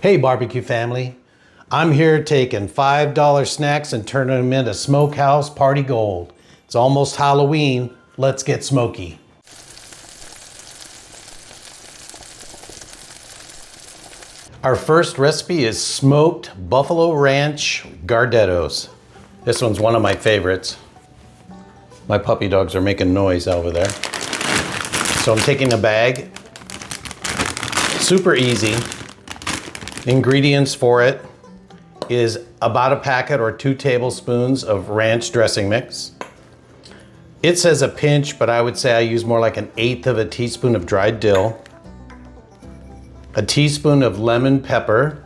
Hey barbecue family, I'm here taking $5 snacks and turning them into smokehouse party gold. It's almost Halloween, let's get smoky. Our first recipe is smoked buffalo ranch Gardettos. This one's one of my favorites. My puppy dogs are making noise over there. So I'm taking a bag, super easy. Ingredients for it is about a packet or 2 tablespoons of ranch dressing mix. It says a pinch, but I would say I use more like 1/8 of a teaspoon of dried dill, a teaspoon of lemon pepper,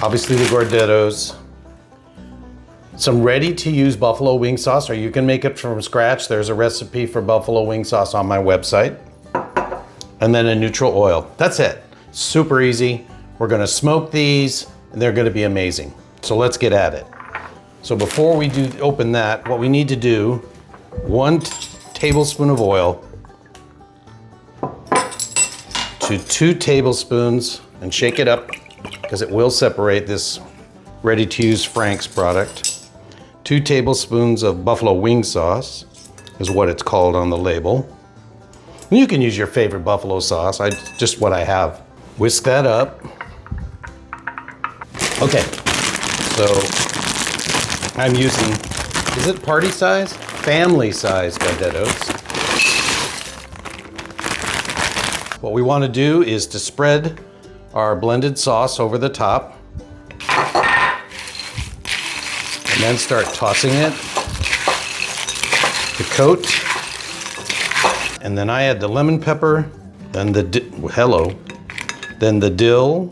obviously the Gardettos, some ready-to-use buffalo wing sauce, or you can make it from scratch. There's a recipe for buffalo wing sauce on my website, and then a neutral oil. That's it. Super easy. We're gonna smoke these and they're gonna be amazing. So let's get at it. So before we open that, what we need to do, 1 tablespoon of oil to 2 tablespoons, and shake it up because it will separate this ready-to-use Frank's product. 2 tablespoons of buffalo wing sauce is what it's called on the label. And you can use your favorite buffalo sauce, just what I have. Whisk that up. Okay, so I'm using, is it party size? Family size Gardettos. What we want to do is to spread our blended sauce over the top and then start tossing it to coat. And then I add the lemon pepper, then the dill.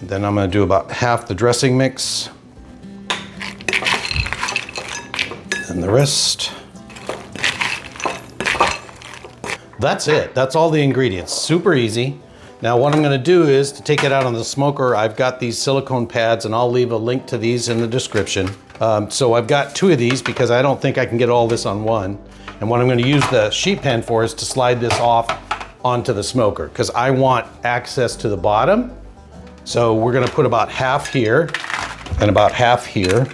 Then I'm gonna do about half the dressing mix. And the rest. That's it, that's all the ingredients, super easy. Now what I'm gonna do is to take it out on the smoker, I've got these silicone pads and I'll leave a link to these in the description. So I've got 2 of these because I don't think I can get all this on one. And what I'm gonna use the sheet pan for is to slide this off onto the smoker because I want access to the bottom. So we're gonna put about half here and about half here.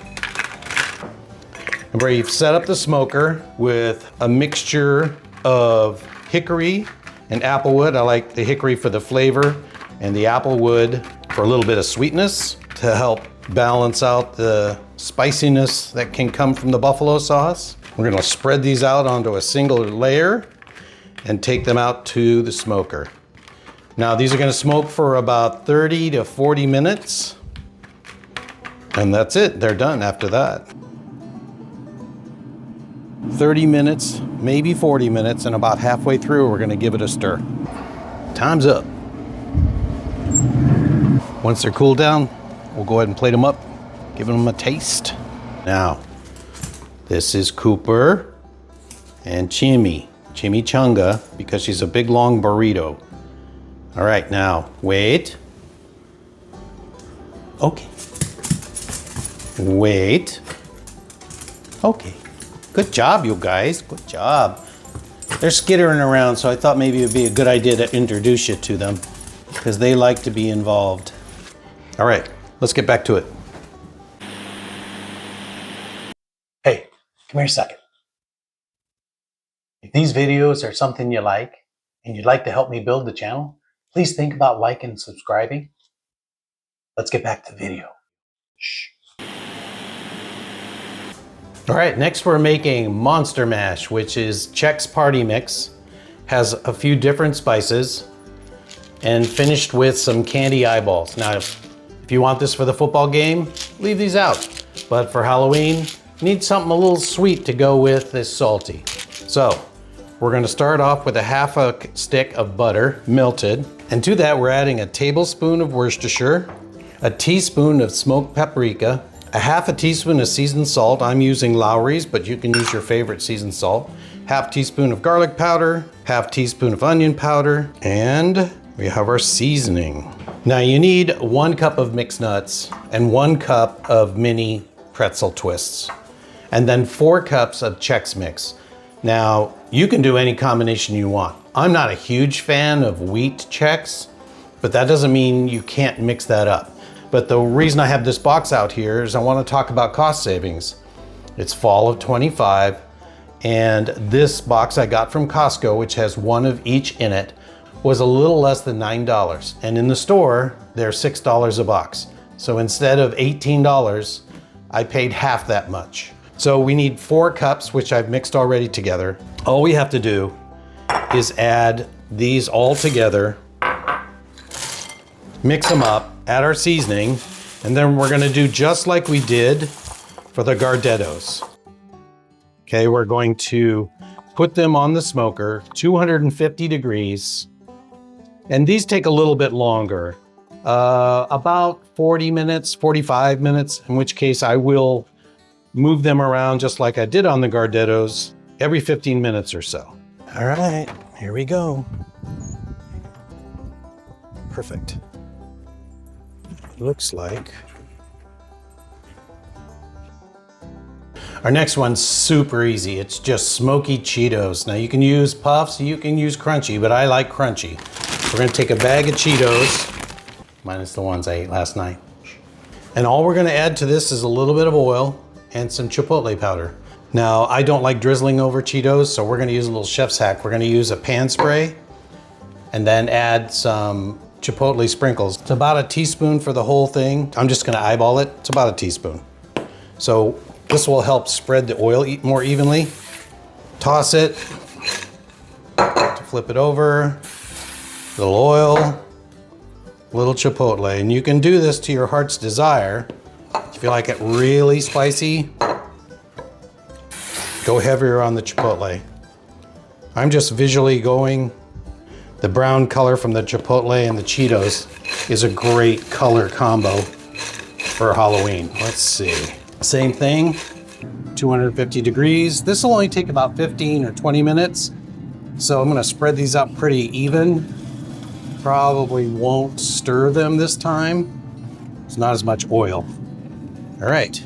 And where you've set up the smoker with a mixture of hickory and applewood. I like the hickory for the flavor and the applewood for a little bit of sweetness to help balance out the spiciness that can come from the buffalo sauce. We're gonna spread these out onto a single layer and take them out to the smoker. Now these are gonna smoke for about 30 to 40 minutes. And that's it, they're done after that. 30 minutes, maybe 40 minutes, and about halfway through we're gonna give it a stir. Time's up. Once they're cooled down, we'll go ahead and plate them up, give them a taste. Now, this is Cooper and Chimichanga, because she's a big long burrito. All right, now, wait. Okay. Wait. Okay. Good job, you guys, good job. They're skittering around, so I thought maybe it'd be a good idea to introduce you to them because they like to be involved. All right, let's get back to it. Hey, come here a second. If these videos are something you like and you'd like to help me build the channel, please think about liking and subscribing. Let's get back to the video. Shh. All right, next we're making Monster Mash, which is Chex Party Mix. Has a few different spices and finished with some candy eyeballs. Now, if you want this for the football game, leave these out. But for Halloween, need something a little sweet to go with this salty. So, we're gonna start off with a half a stick of butter, melted. And to that, we're adding a tablespoon of Worcestershire, a teaspoon of smoked paprika, a half a teaspoon of seasoned salt. I'm using Lowry's, but you can use your favorite seasoned salt. Half teaspoon of garlic powder, half teaspoon of onion powder, and we have our seasoning. Now you need 1 cup of mixed nuts and 1 cup of mini pretzel twists, and then 4 cups of Chex Mix. Now, you can do any combination you want. I'm not a huge fan of wheat Chex, but that doesn't mean you can't mix that up. But the reason I have this box out here is I want to talk about cost savings. It's fall of 25, and this box I got from Costco, which has one of each in it, was a little less than $9. And in the store, they're $6 a box. So instead of $18, I paid half that much. So we need 4 cups, which I've mixed already together. All we have to do is add these all together, mix them up, add our seasoning, and then we're gonna do just like we did for the Gardettos. Okay, we're going to put them on the smoker, 250 degrees, and these take a little bit longer, about 40 minutes, 45 minutes, in which case I will move them around just like I did on the Gardettos every 15 minutes or so. All right, here we go. Perfect. Looks like. Our next one's super easy. It's just Smoky Cheetos. Now you can use puffs, you can use crunchy, but I like crunchy. We're gonna take a bag of Cheetos, minus the ones I ate last night. And all we're gonna add to this is a little bit of oil and some chipotle powder. Now, I don't like drizzling over Cheetos, so we're gonna use a little chef's hack. We're gonna use a pan spray and then add some chipotle sprinkles. It's about a teaspoon for the whole thing. I'm just gonna eyeball it. It's about a teaspoon. So this will help spread the oil more evenly. Toss it, flip it over, little oil, little chipotle. And you can do this to your heart's desire. If you like it really spicy, go heavier on the chipotle. I'm just visually going, the brown color from the chipotle and the Cheetos is a great color combo for Halloween. Let's see. Same thing, 250 degrees. This will only take about 15 or 20 minutes. So I'm gonna spread these out pretty even. Probably won't stir them this time. It's not as much oil. All right,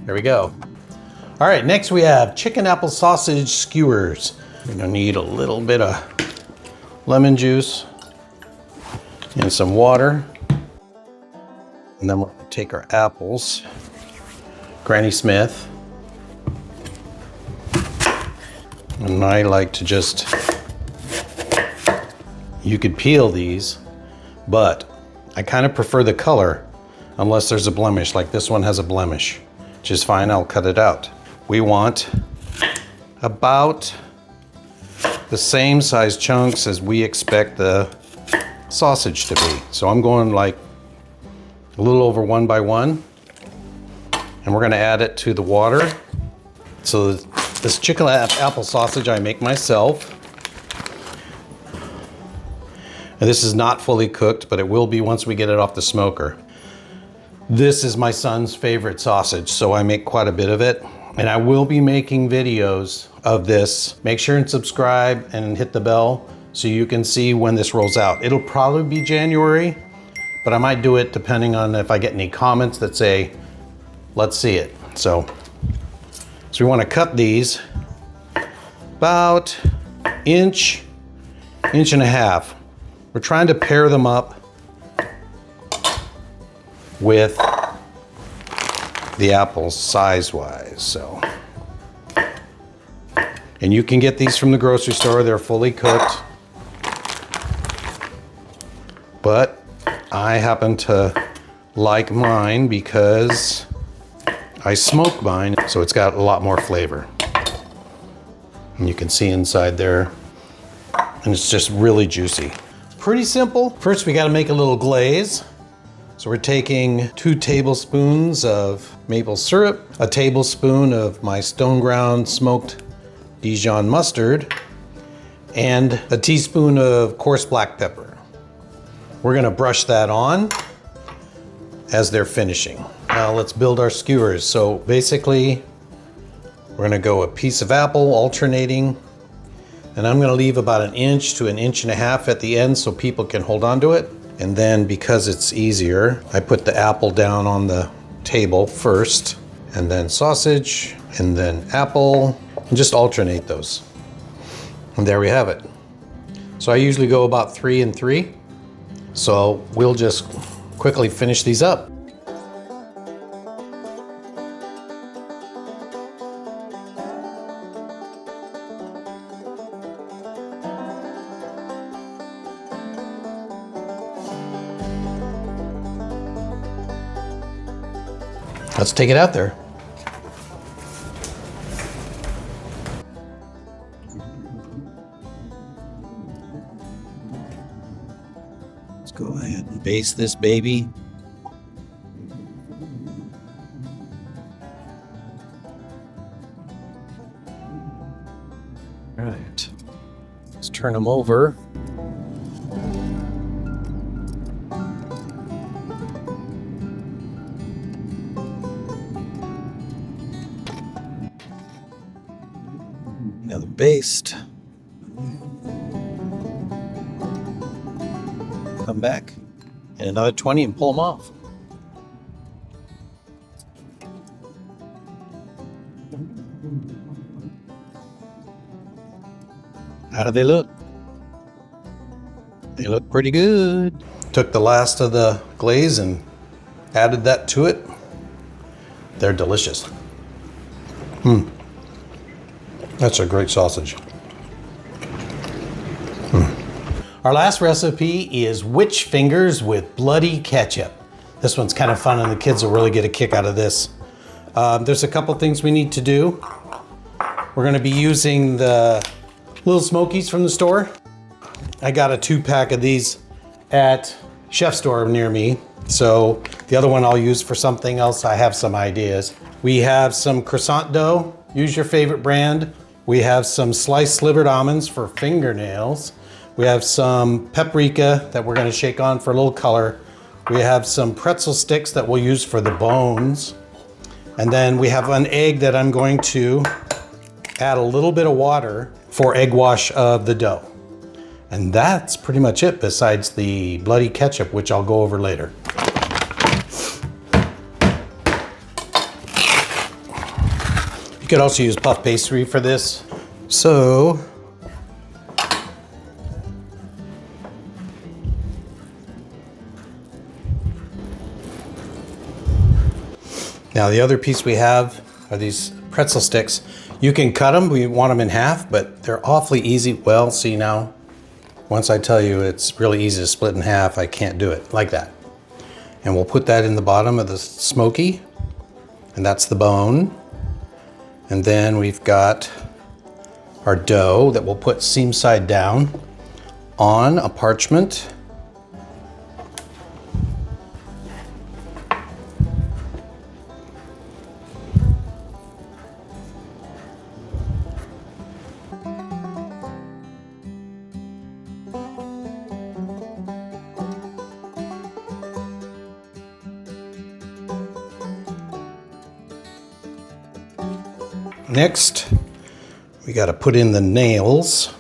there we go. All right, next we have chicken apple sausage skewers. We're gonna need a little bit of lemon juice and some water. And then we'll take our apples, Granny Smith. And I like to just, you could peel these, but I kind of prefer the color unless there's a blemish, like this one has a blemish, which is fine, I'll cut it out. We want about the same size chunks as we expect the sausage to be. So I'm going like a little over 1 by 1, and we're gonna add it to the water. So this chicken apple sausage I make myself. And this is not fully cooked, but it will be once we get it off the smoker. This is my son's favorite sausage, so I make quite a bit of it. And I will be making videos of this. Make sure and subscribe and hit the bell so you can see when this rolls out. It'll probably be January, but I might do it depending on if I get any comments that say, let's see it. So we want to cut these about inch and a half. We're trying to pair them up with the apples size-wise, so. And you can get these from the grocery store, they're fully cooked. But I happen to like mine because I smoke mine, so it's got a lot more flavor. And you can see inside there, and it's just really juicy. Pretty simple. First, we gotta make a little glaze. So we're taking 2 tablespoons of maple syrup, a tablespoon of my stone ground smoked Dijon mustard, and a teaspoon of coarse black pepper. We're gonna brush that on as they're finishing. Now let's build our skewers. So basically, we're gonna go a piece of apple alternating, and I'm gonna leave about 1 inch to 1.5 inches at the end so people can hold on to it. And then because it's easier, I put the apple down on the table first, and then sausage, and then apple, and just alternate those. And there we have it. So I usually go about 3 and 3. So we'll just quickly finish these up. Let's take it out there. Let's go ahead and baste this baby. All right, let's turn them over. Another baste. Come back and another 20 and pull them off. How do they look? They look pretty good. Took the last of the glaze and added that to it. They're delicious. That's a great sausage. Our last recipe is witch fingers with bloody ketchup. This one's kind of fun and the kids will really get a kick out of this. There's a couple things we need to do. We're gonna be using the little Smokies from the store. I got a 2-pack of these at Chef Store near me. So the other one I'll use for something else. I have some ideas. We have some croissant dough. Use your favorite brand. We have some sliced slivered almonds for fingernails. We have some paprika that we're gonna shake on for a little color. We have some pretzel sticks that we'll use for the bones. And then we have an egg that I'm going to add a little bit of water for egg wash of the dough. And that's pretty much it besides the bloody ketchup, which I'll go over later. You could also use puff pastry for this. So, now the other piece we have are these pretzel sticks. You can cut them, we want them in half, but they're awfully easy. Well, see now, once I tell you it's really easy to split in half, I can't do it like that. And we'll put that in the bottom of the Smoky, and that's the bone. And then we've got our dough that we'll put seam side down on a parchment. Next, we got to put in the nails.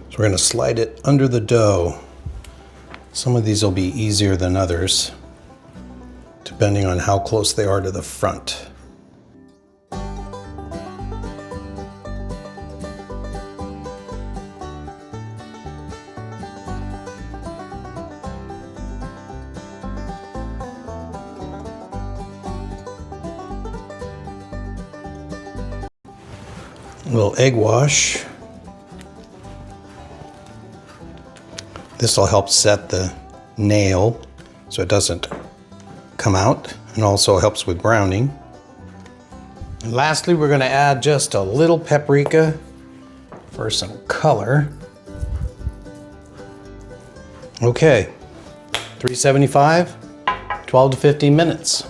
So we're going to slide it under the dough. Some of these will be easier than others, depending on how close they are to the front. A little egg wash. This will help set the nail so it doesn't come out, and also helps with browning. And lastly, we're going to add just a little paprika for some color. Okay, 375, 12 to 15 minutes.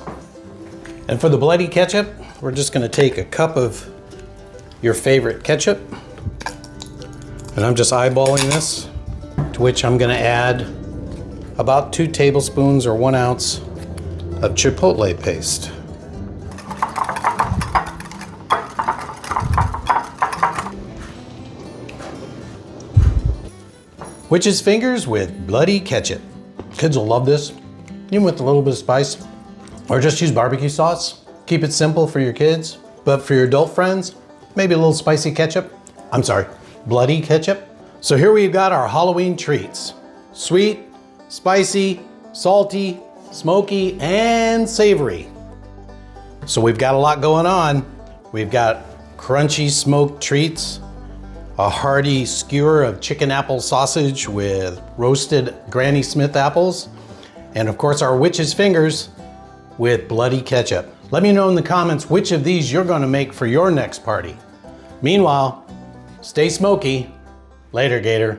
And for the bloody ketchup, we're just going to take a cup of your favorite ketchup, and I'm just eyeballing this, to which I'm going to add about 2 tablespoons or 1 ounce of chipotle paste. Witch's fingers with bloody ketchup. Kids will love this, even with a little bit of spice. Or just use barbecue sauce. Keep it simple for your kids. But for your adult friends, maybe a little spicy ketchup. I'm sorry, bloody ketchup. So here we've got our Halloween treats. Sweet, spicy, salty, smoky, and savory. So we've got a lot going on. We've got crunchy smoked treats, a hearty skewer of chicken apple sausage with roasted Granny Smith apples, and of course our witch's fingers with bloody ketchup. Let me know in the comments which of these you're gonna make for your next party. Meanwhile, stay smoky. Later, Gator.